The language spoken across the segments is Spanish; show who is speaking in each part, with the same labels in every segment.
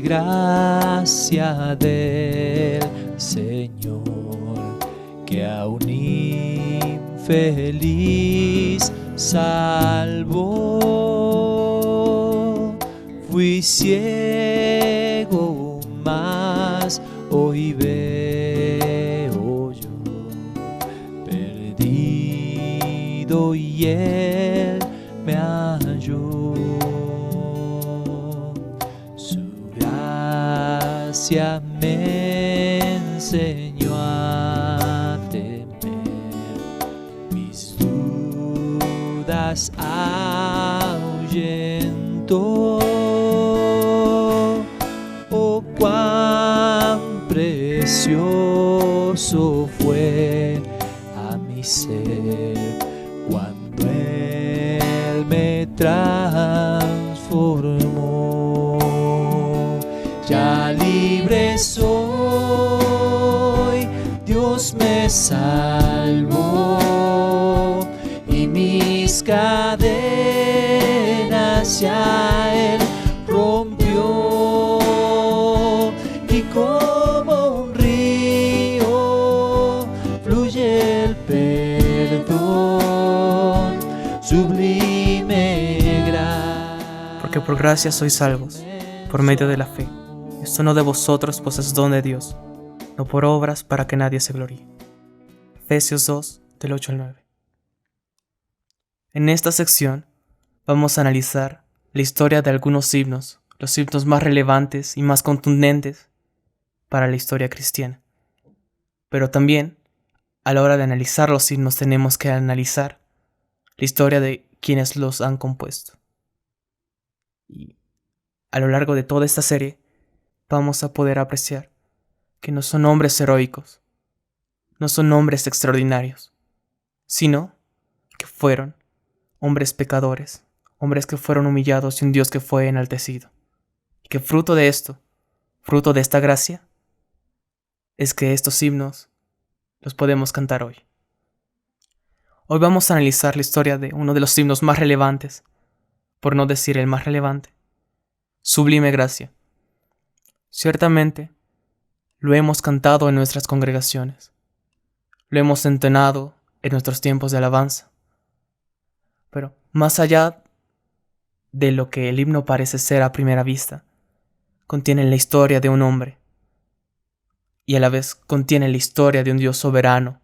Speaker 1: gracia del Señor, que a un infeliz salvó. Fui ciego, mas hoy veo yo, perdido, y Él me halló. Su gracia me enseñó a temer, mis dudas ahuyentó. Oh, cuán precioso fue a mi ser cuando Él me transformó. Ya libre soy, Dios me salvó, y mis cadenas ya Él rompió, y como un río fluye el perdón, sublime gracia.
Speaker 2: Porque por gracia sois salvos, por medio de la fe. Esto no de vosotros, pues es don de Dios, no por obras, para que nadie se gloríe. Efesios 2, del 8 al 9. En esta sección vamos a analizar la historia de algunos himnos, los himnos más relevantes y más contundentes para la historia cristiana. Pero también, a la hora de analizar los himnos, tenemos que analizar la historia de quienes los han compuesto. Y a lo largo de toda esta serie, vamos a poder apreciar que no son hombres heroicos, no son hombres extraordinarios, sino que fueron hombres pecadores, hombres que fueron humillados y un Dios que fue enaltecido. Y que fruto de esto, fruto de esta gracia, es que estos himnos los podemos cantar hoy. Hoy vamos a analizar la historia de uno de los himnos más relevantes, por no decir el más relevante, Sublime Gracia. Ciertamente, lo hemos cantado en nuestras congregaciones, lo hemos entonado en nuestros tiempos de alabanza, pero más allá de lo que el himno parece ser a primera vista, contiene la historia de un hombre, y a la vez contiene la historia de un Dios soberano,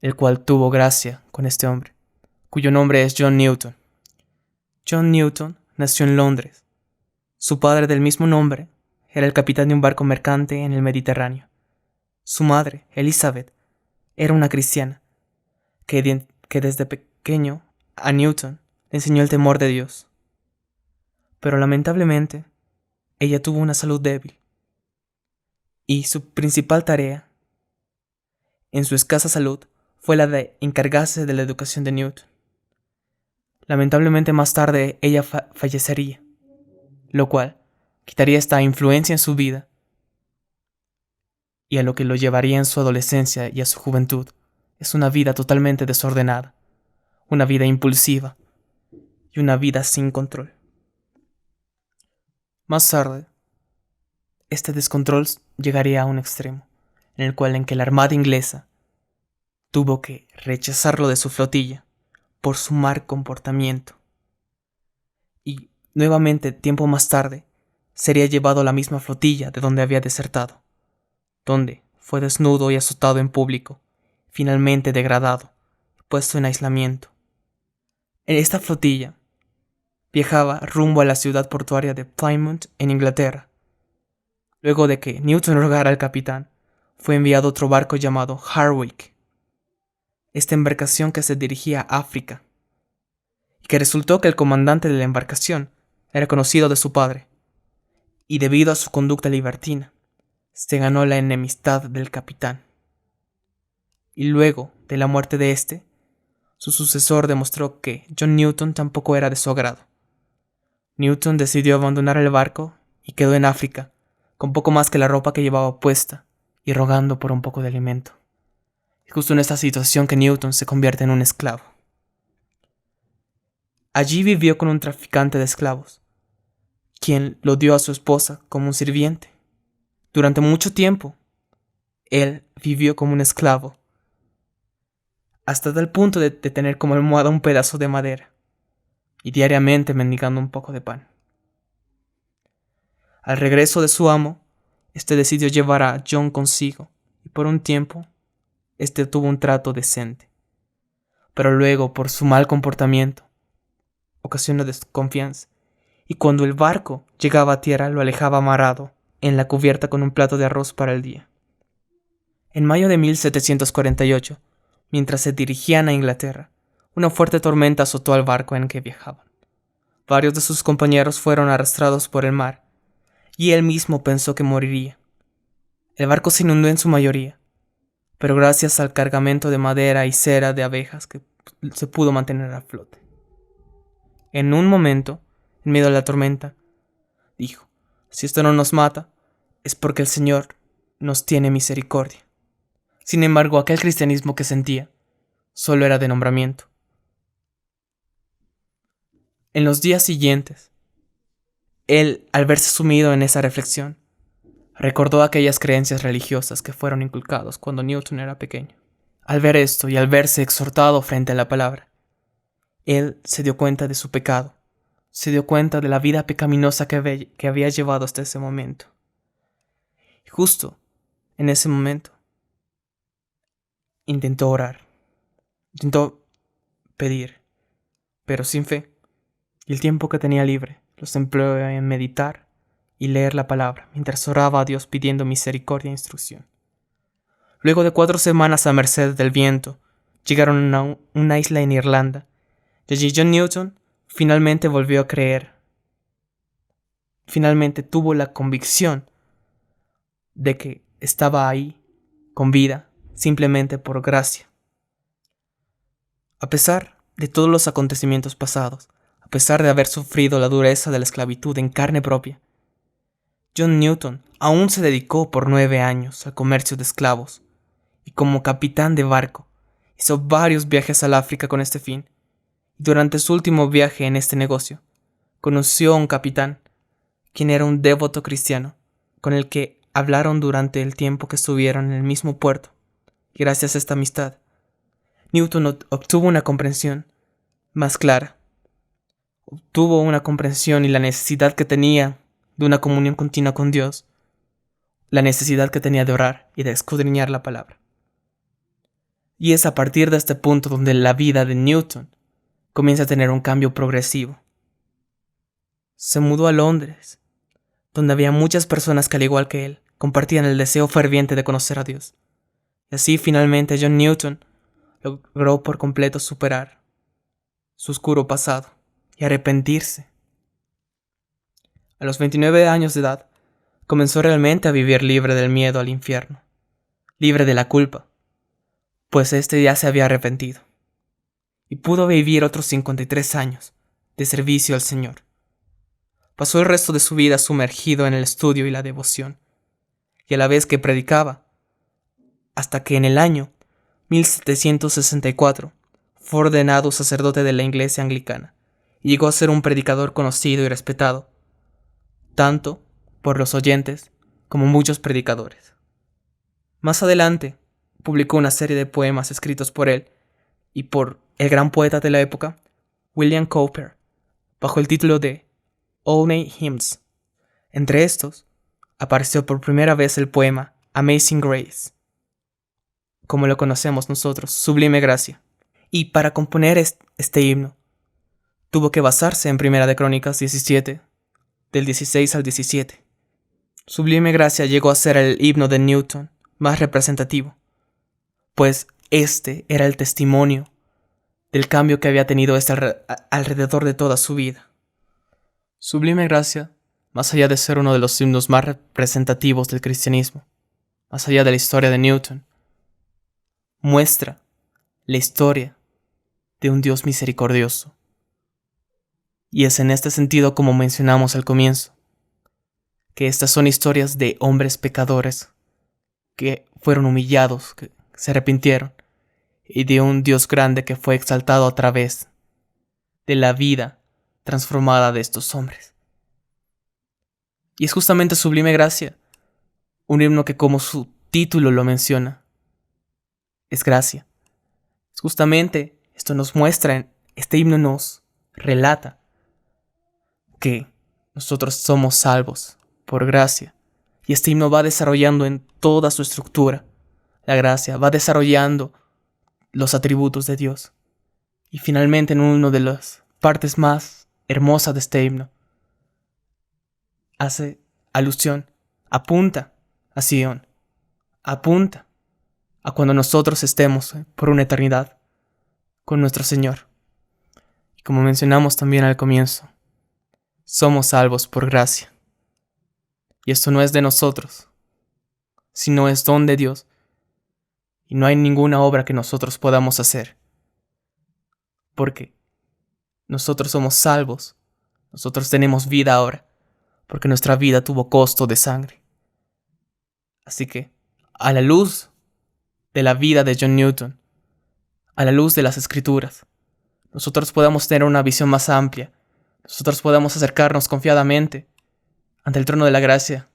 Speaker 2: el cual tuvo gracia con este hombre, cuyo nombre es John Newton. John Newton nació en Londres. Su padre, del mismo nombre, era el capitán de un barco mercante en el Mediterráneo. Su madre, Elizabeth, era una cristiana, que desde pequeño a Newton le enseñó el temor de Dios. Pero lamentablemente, ella tuvo una salud débil, y su principal tarea, en su escasa salud, fue la de encargarse de la educación de Newton. Lamentablemente más tarde ella fallecería, lo cual quitaría esta influencia en su vida, y a lo que lo llevaría en su adolescencia y a su juventud es una vida totalmente desordenada, una vida impulsiva y una vida sin control. Más tarde, este descontrol llegaría a un extremo, en que la armada inglesa tuvo que rechazarlo de su flotilla por su mal comportamiento. Y nuevamente, tiempo más tarde, sería llevado a la misma flotilla de donde había desertado, donde fue desnudo y azotado en público, finalmente degradado, puesto en aislamiento. En esta flotilla viajaba rumbo a la ciudad portuaria de Plymouth, en Inglaterra. Luego de que Newton rogara al capitán, fue enviado otro barco llamado Harwich, esta embarcación que se dirigía a África, y que resultó que el comandante de la embarcación era conocido de su padre, y debido a su conducta libertina, se ganó la enemistad del capitán. Y luego de la muerte de este, su sucesor demostró que John Newton tampoco era de su agrado. Newton decidió abandonar el barco y quedó en África, con poco más que la ropa que llevaba puesta y rogando por un poco de alimento. Es justo en esta situación que Newton se convierte en un esclavo. Allí vivió con un traficante de esclavos, quien lo dio a su esposa como un sirviente. Durante mucho tiempo, él vivió como un esclavo, hasta tal punto de tener como almohada un pedazo de madera, y diariamente mendigando un poco de pan. Al regreso de su amo, este decidió llevar a John consigo, y por un tiempo, este tuvo un trato decente. Pero luego, por su mal comportamiento, ocasionó desconfianza, y cuando el barco llegaba a tierra lo alejaba amarrado en la cubierta con un plato de arroz para el día. En mayo de 1748, mientras se dirigían a Inglaterra, una fuerte tormenta azotó al barco en que viajaban. Varios de sus compañeros fueron arrastrados por el mar, y él mismo pensó que moriría. El barco se inundó en su mayoría, pero gracias al cargamento de madera y cera de abejas que se pudo mantener a flote. En un momento, en medio de la tormenta, dijo: si esto no nos mata, es porque el Señor nos tiene misericordia. Sin embargo, aquel cristianismo que sentía solo era de nombramiento. En los días siguientes, él, al verse sumido en esa reflexión, recordó aquellas creencias religiosas que fueron inculcadas cuando Newton era pequeño. Al ver esto y al verse exhortado frente a la palabra, él se dio cuenta de su pecado, se dio cuenta de la vida pecaminosa que había llevado hasta ese momento. Y justo en ese momento, intentó orar, intentó pedir, pero sin fe, y el tiempo que tenía libre los empleó en meditar y leer la palabra, mientras oraba a Dios pidiendo misericordia e instrucción. Luego de 4 semanas a merced del viento, llegaron a una isla en Irlanda, y allí John Newton finalmente volvió a creer. Finalmente tuvo la convicción de que estaba ahí, con vida, simplemente por gracia. A pesar de todos los acontecimientos pasados, a pesar de haber sufrido la dureza de la esclavitud en carne propia, John Newton aún se dedicó por 9 años al comercio de esclavos, y como capitán de barco, hizo varios viajes al África con este fin, y durante su último viaje en este negocio, conoció a un capitán, quien era un devoto cristiano, con el que hablaron durante el tiempo que estuvieron en el mismo puerto, y gracias a esta amistad, Newton obtuvo una comprensión más clara. Obtuvo una comprensión y la necesidad que tenía de una comunión continua con Dios, la necesidad que tenía de orar y de escudriñar la palabra. Y es a partir de este punto donde la vida de Newton comienza a tener un cambio progresivo. Se mudó a Londres, donde había muchas personas que, al igual que él, compartían el deseo ferviente de conocer a Dios. Y así finalmente John Newton logró por completo superar su oscuro pasado y arrepentirse. A los 29 años de edad, comenzó realmente a vivir libre del miedo al infierno, libre de la culpa, pues este ya se había arrepentido, y pudo vivir otros 53 años de servicio al Señor. Pasó el resto de su vida sumergido en el estudio y la devoción, y a la vez que predicaba, hasta que en el año 1764 fue ordenado sacerdote de la Iglesia Anglicana, y llegó a ser un predicador conocido y respetado, tanto por los oyentes como muchos predicadores. Más adelante, publicó una serie de poemas escritos por él y por el gran poeta de la época, William Cowper, bajo el título de Olney Hymns. Entre estos, apareció por primera vez el poema Amazing Grace, como lo conocemos nosotros, Sublime Gracia. Y para componer este himno, tuvo que basarse en Primera de Crónicas 17, del 16 al 17. Sublime Gracia llegó a ser el himno de Newton más representativo, pues este era el testimonio del cambio que había tenido alrededor de toda su vida. Sublime Gracia, más allá de ser uno de los himnos más representativos del cristianismo, más allá de la historia de Newton, muestra la historia de un Dios misericordioso. Y es en este sentido, como mencionamos al comienzo, que estas son historias de hombres pecadores que fueron humillados, que se arrepintieron, y de un Dios grande que fue exaltado a través de la vida transformada de estos hombres. Y es justamente Sublime Gracia, un himno que, como su título lo menciona, es gracia. Es justamente esto nos muestra, este himno nos relata que nosotros somos salvos por gracia. Y este himno va desarrollando en toda su estructura la gracia, va desarrollando los atributos de Dios. Y finalmente, en una de las partes más hermosas de este himno, hace alusión, apunta a Sion, apunta a cuando nosotros estemos por una eternidad con nuestro Señor. Y como mencionamos también al comienzo, somos salvos por gracia. Y esto no es de nosotros, sino es don de Dios. Y no hay ninguna obra que nosotros podamos hacer. Porque nosotros somos salvos. Nosotros tenemos vida ahora. Porque nuestra vida tuvo costo de sangre. Así que, a la luz de la vida de John Newton, a la luz de las Escrituras, nosotros podamos tener una visión más amplia. Nosotros podamos acercarnos confiadamente ante el trono de la gracia.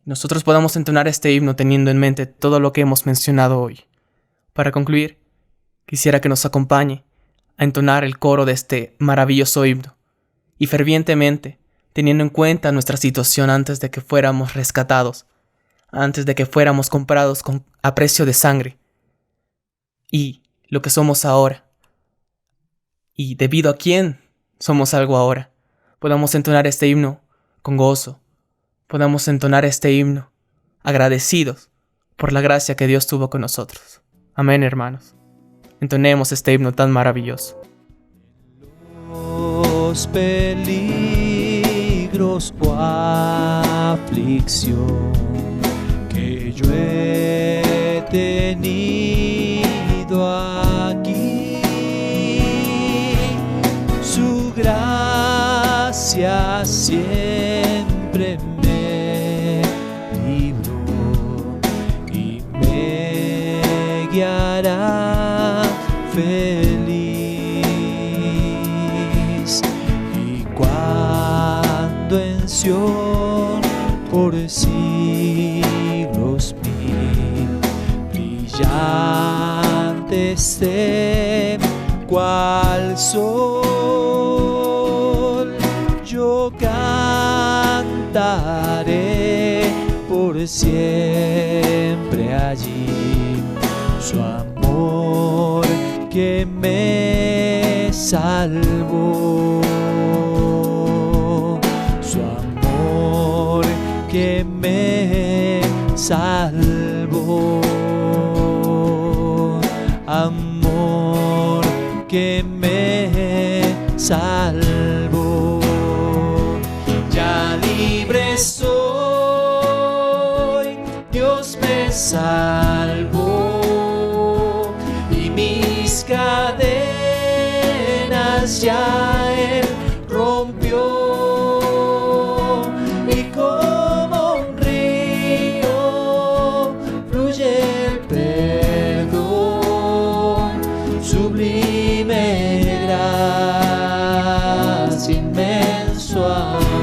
Speaker 2: Nosotros podamos entonar este himno teniendo en mente todo lo que hemos mencionado hoy. Para concluir, quisiera que nos acompañe a entonar el coro de este maravilloso himno, y fervientemente, teniendo en cuenta nuestra situación antes de que fuéramos rescatados, antes de que fuéramos comprados a precio de sangre, y lo que somos ahora, y debido a quién somos algo ahora, podamos entonar este himno con gozo, podamos entonar este himno agradecidos por la gracia que Dios tuvo con nosotros. Amén, hermanos. Entonemos este himno tan maravilloso.
Speaker 1: Los peligros o aflicción que yo he tenido aquí, su gracia siempre me libró y me guiará feliz. Y cuando en Sion por siglos mil brillante esté cual sol, yo cantaré por siempre allí su amor que me salvó, su amor que me salvó, amor que me salvó. Ya libre soy, Dios me salvó y mis cadenas ya Él rompió, y como un río fluye el perdón, sublime gracia, inmenso amor.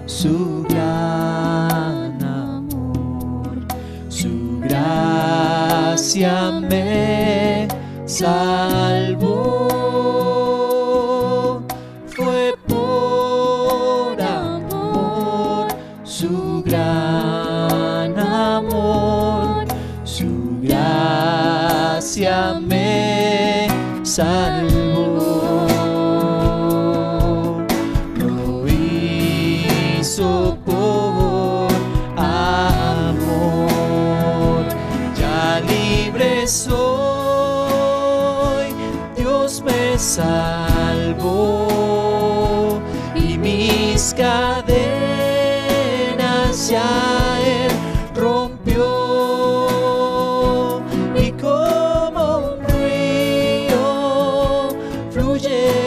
Speaker 1: Su gran amor, su gracia me salvó. Fue por amor, su gran amor, su gracia me salvó. Por amor, ya libre soy, Dios me salvó y mis cadenas ya Él rompió, y como un río fluye